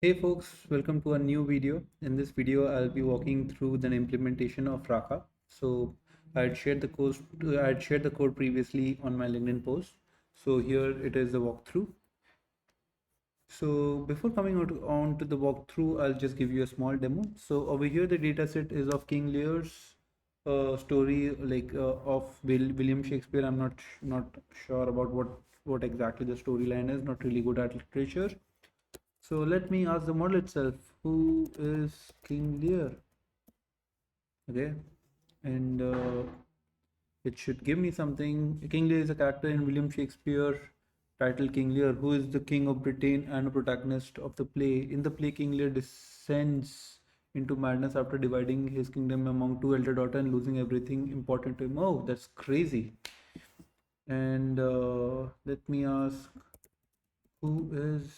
Hey folks, welcome to a new video. In this video, I'll be walking through the implementation of RAQA. So I had shared the code previously on my LinkedIn post. So here it is the walkthrough. So before coming on to the walkthrough, I'll just give you a small demo. So over here, the dataset is of King Lear's story, of William Shakespeare. I'm not sure about what exactly the storyline is. Not really good at literature. So let me ask the model itself, who is King Lear? Okay, and it should give me something. King Lear is a character in William Shakespeare titled King Lear, who is the king of Britain and a protagonist of the play. In the play, King Lear descends into madness after dividing his kingdom among two elder daughters and losing everything important to him. Oh, that's crazy. And let me ask, who is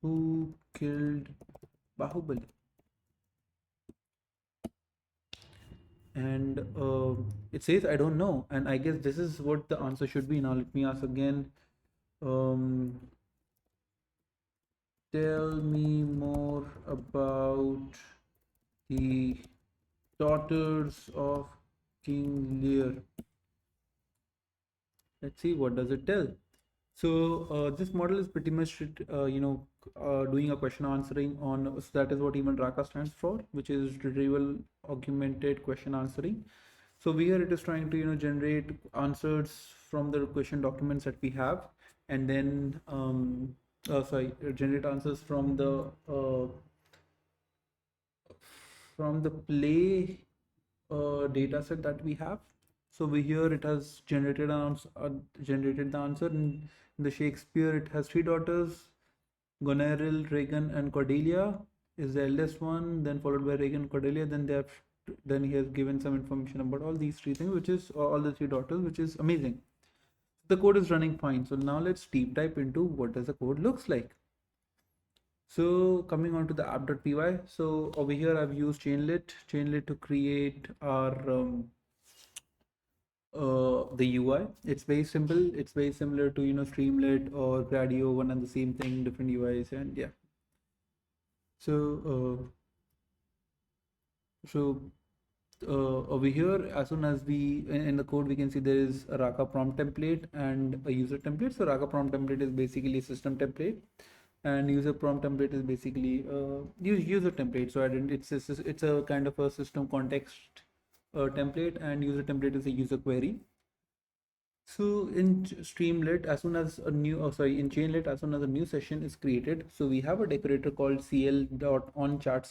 who killed Bahubali? And it says I don't know, and I guess this is what the answer should be. Now let me ask again. um, Tell me more about the daughters of King Lear. Let's see, what does it tell? So this model is pretty much doing a question answering on, so that is what even RAQA stands for, which is Retrieval Augmented Question Answering. So here it is trying to generate answers from the question documents that we have, and then generate answers from the play data set that we have. So over here it has generated the answer. In the Shakespeare, it has three daughters: Goneril, Regan, and Cordelia is the eldest one, then followed by Regan, Cordelia. Then he has given some information about all these three things, which is all the three daughters, which is amazing. The code is running fine. So now let's deep dive into what does the code looks like. So coming on to the app.py. So over here I've used Chainlit to create our the UI. It's very simple. It's very similar to Streamlit or Gradio, one and the same thing, different UIs, and yeah. So so over here, as soon as we in the code, we can see there is a RAQA prompt template and a user template. So RAQA prompt template is basically a system template, and user prompt template is basically user template. So it's a kind of a system context template, and user template is a user query. So in Streamlit, as soon as a new, oh sorry, in Chainlit, as soon as a new session is created, so we have a decorator called cl.onChat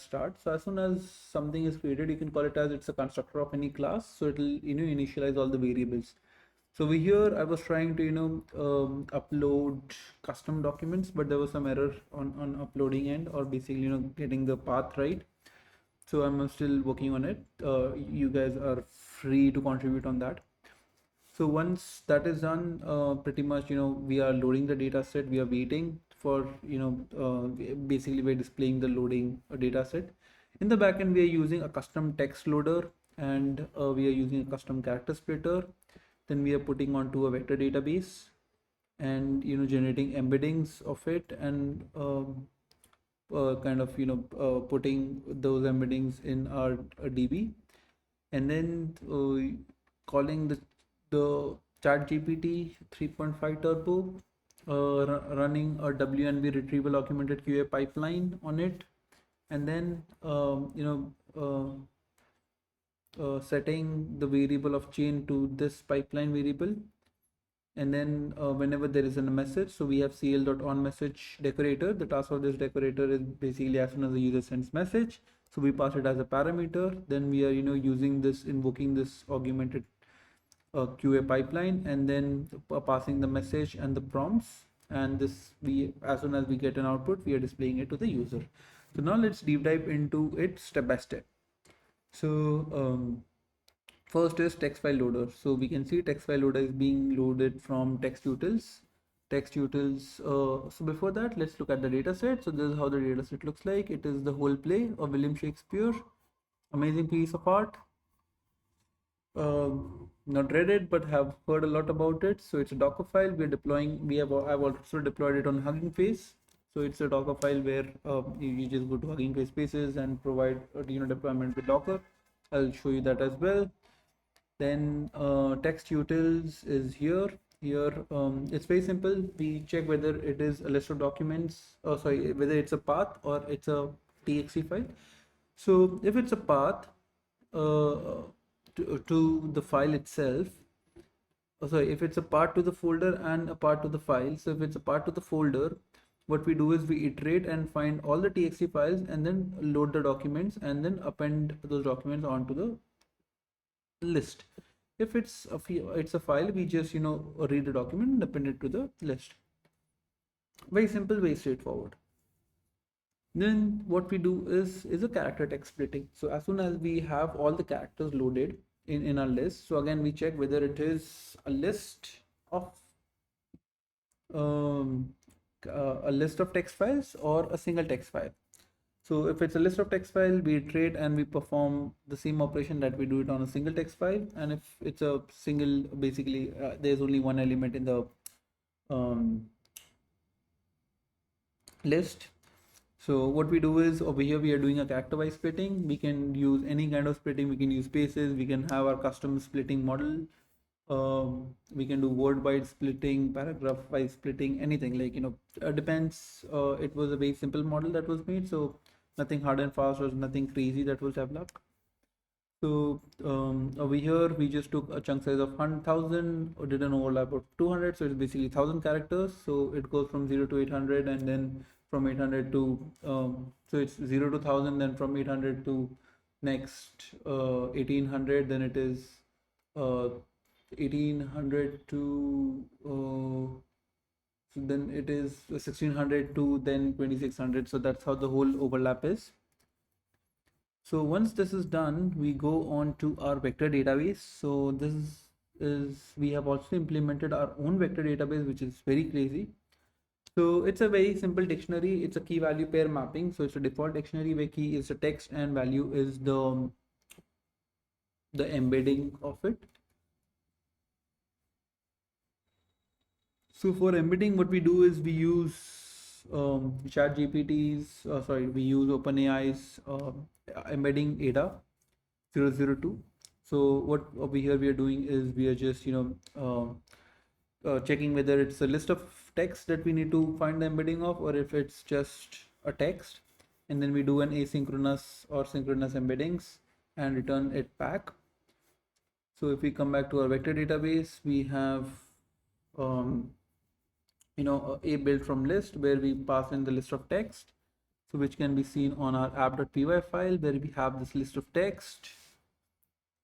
start. So as soon as something is created, you can call it as it's a constructor of any class. So it'll initialize all the variables. So over here, I was trying to upload custom documents, but there was some error on uploading end, or basically getting the path right. So I'm still working on it. You guys are free to contribute on that. So once that is done, pretty much, we are loading the data set. We are waiting for, basically we're displaying the loading data set. In the backend, we are using a custom text loader, and we are using a custom character splitter. Then we are putting onto a vector database, and, generating embeddings of it, and kind of, putting those embeddings in our DB, and then calling the chat gpt 3.5 turbo, running a WNV retrieval augmented QA pipeline on it, and then setting the variable of chain to this pipeline variable. And then whenever there is a message, so we have cl.onMessage decorator. The task of this decorator is basically, as soon as the user sends message, so we pass it as a parameter. Then we are using this, invoking this augmented QA pipeline, and then passing the message and the prompts, and this, we, as soon as we get an output, we are displaying it to the user. So now let's deep dive into it step by step. So first is text file loader. So we can see text file loader is being loaded from text utils. So before that, let's look at the data set. So this is how the data set looks like. It is the whole play of William Shakespeare, amazing piece of art. Not read it, but have heard a lot about it. So it's a Docker file. We're deploying. I've also deployed it on Hugging Face. So it's a Docker file where you just go to Hugging Face Spaces and provide deployment with Docker. I'll show you that as well. Then text utils is here. It's very simple. We check whether it is a list of documents, or sorry, whether it's a path or it's a txt file. So if it's a path to the file itself, sorry, if it's a part to the folder and a part to the file. So if it's a part to the folder, what we do is we iterate and find all the txt files and then load the documents and then append those documents onto the list. If it's a file, we just read the document and append it to the list. Very simple, very straightforward. Then what we do is a character text splitting. So as soon as we have all the characters loaded in our list, so again we check whether it is a list of text files or a single text file. So if it's a list of text file, we iterate and we perform the same operation that we do it on a single text file. And if it's a single, basically there's only one element in the list. So what we do is over here we are doing a character wise splitting. We can use any kind of splitting. We can use spaces. We can have our custom splitting model. We can do word wide splitting, paragraph wise splitting, anything, like depends. It was a very simple model that was made, so nothing hard and fast or nothing crazy that was developed. So over here we just took a chunk size of 100,000 or did an overlap of 200, so it's basically 1,000 characters. So it goes from 0 to 800 and then from 800 to so it's 0 to 1,000, then from 800 to next 1800, then it is 1800 to so then it is 1600 to then 2600. So that's how the whole overlap is. So once this is done, we go on to our vector database. So this is we have also implemented our own vector database, which is very crazy. So it's a very simple dictionary. It's a key value pair mapping. So it's a default dictionary where key is the text and value is the embedding of it. So for embedding, what we do is we use chat GPT's, we use OpenAI's embedding ADA 002. So what over here we are doing is we are just checking whether it's a list of text that we need to find the embedding of, or if it's just a text, and then we do an asynchronous or synchronous embeddings and return it back. So if we come back to our vector database, we have a build from list where we pass in the list of text, so which can be seen on our app.py file where we have this list of text.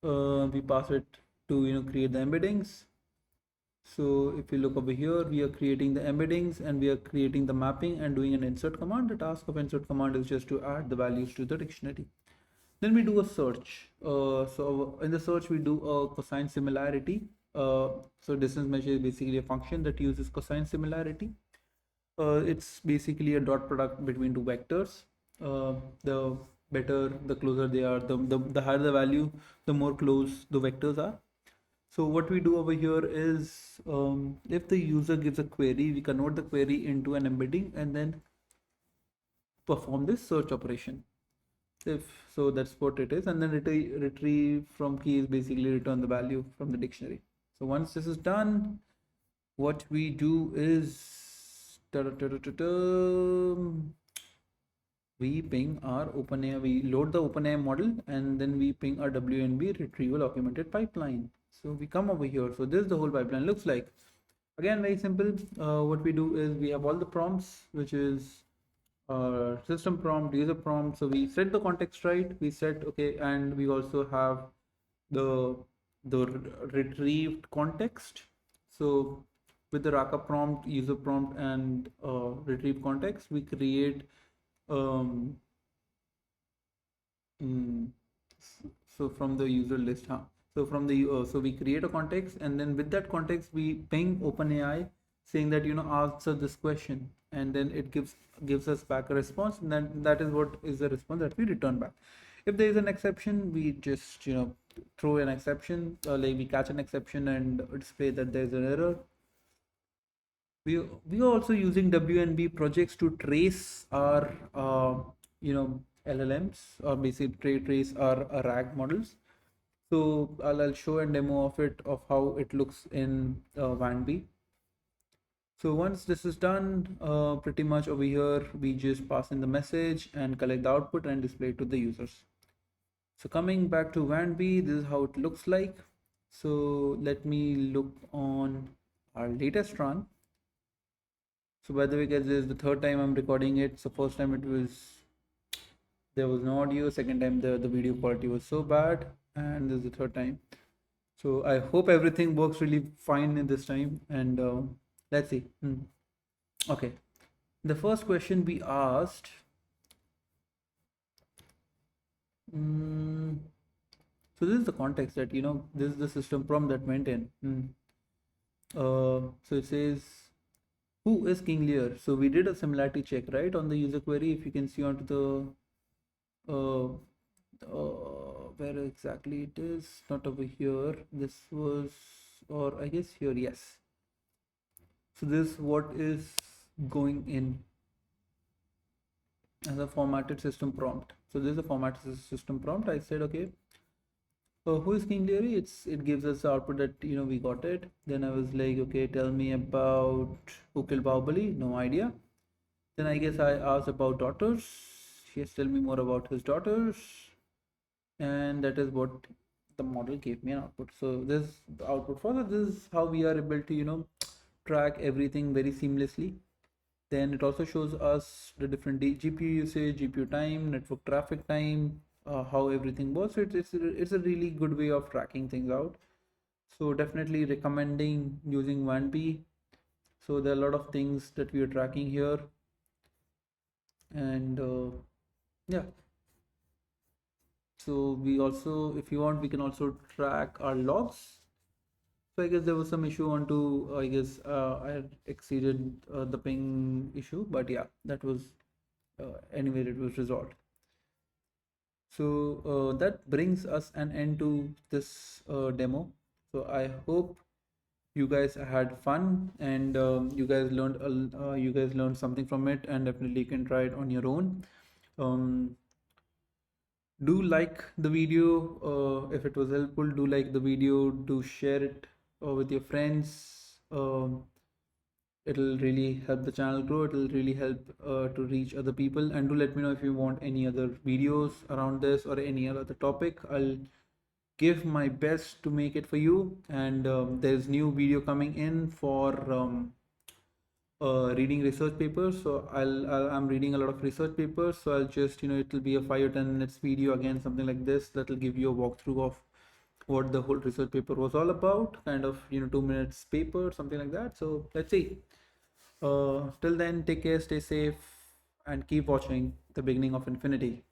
We pass it to create the embeddings. So if you look over here, we are creating the embeddings and we are creating the mapping and doing an insert command. The task of insert command is just to add the values to the dictionary. Then we do a search. So in the search we do a cosine similarity. So distance measure is basically a function that uses cosine similarity. It's basically a dot product between two vectors. The better, the closer they are, the higher the value, the more close the vectors are. So what we do over here is if the user gives a query, we convert the query into an embedding and then perform this search operation. If so, that's what it is, and then retrieve from key is basically return the value from the dictionary. So once this is done, what we do is we ping our OpenAI, we load the OpenAI model, and then we ping our WNB retrieval augmented pipeline. So we come over here. So this is the whole pipeline looks like. Again, very simple. What we do is we have all the prompts, which is system prompt, user prompt. So we set the context right. We set okay, and we also have the retrieved context. So with the RAQA prompt, user prompt, and retrieve context, we create so from the user list, so from the so we create a context, and then with that context we ping OpenAI saying that answer this question, and then it gives us back a response, and then that is what is the response that we return back. If there is an exception, we just throw an exception, like we catch an exception and display that there's an error. We are also using WNB projects to trace our LLMs, or basically trace our RAG models. So I'll show a demo of it, of how it looks in WANB. So once this is done, pretty much over here, we just pass in the message and collect the output and display it to the users. So coming back to WANB, this is how it looks like. So let me look on our latest run. So by the way, guys, this is the third time I'm recording it. So first time it was, there was no audio. Second time the video quality was so bad, and this is the third time. So I hope everything works really fine in this time. And let's see. Okay. The first question we asked. mm, so this is the context that this is the system prompt that went in. So it says, who is King Lear? So we did a similarity check, right, on the user query. If you can see onto uh, where exactly it is, not over here. This was, or I guess here, yes. So this what is going in as a formatted system prompt. So this is a formatted system prompt. I said, okay, who is King Leary? It gives us the output that we got it. Then I was like, okay, tell me about who killed Bahubali. No idea. Then I guess I asked about daughters. He has tell me more about his daughters, and that is what the model gave me an output. So this is the output for that. This is how we are able to track everything very seamlessly. Then it also shows us the different GPU usage, GPU time, network traffic time, how everything works. It's a really good way of tracking things out. So definitely recommending using WANP. So there are a lot of things that we are tracking here, and yeah. So we also, if you want, we can also track our logs. So I guess there was some issue onto, I guess I had exceeded the ping issue, but yeah, that was anyway, it was resolved. So that brings us an end to this demo. So I hope you guys had fun, and you guys learned something from it, and definitely you can try it on your own. Um, do like the video if it was helpful. Do like the video. Do share it with your friends. It'll really help the channel grow. It'll really help to reach other people. And do let me know if you want any other videos around this or any other topic. I'll give my best to make it for you. And there's new video coming in for reading research papers. So I'm reading a lot of research papers. So I'll just it'll be a 5 or 10 minutes video again, something like this, that'll give you a walkthrough of what the whole research paper was all about, kind of 2 minutes paper, something like that. So let's see. Till then, take care, stay safe, and keep watching The Beginning of Infinity.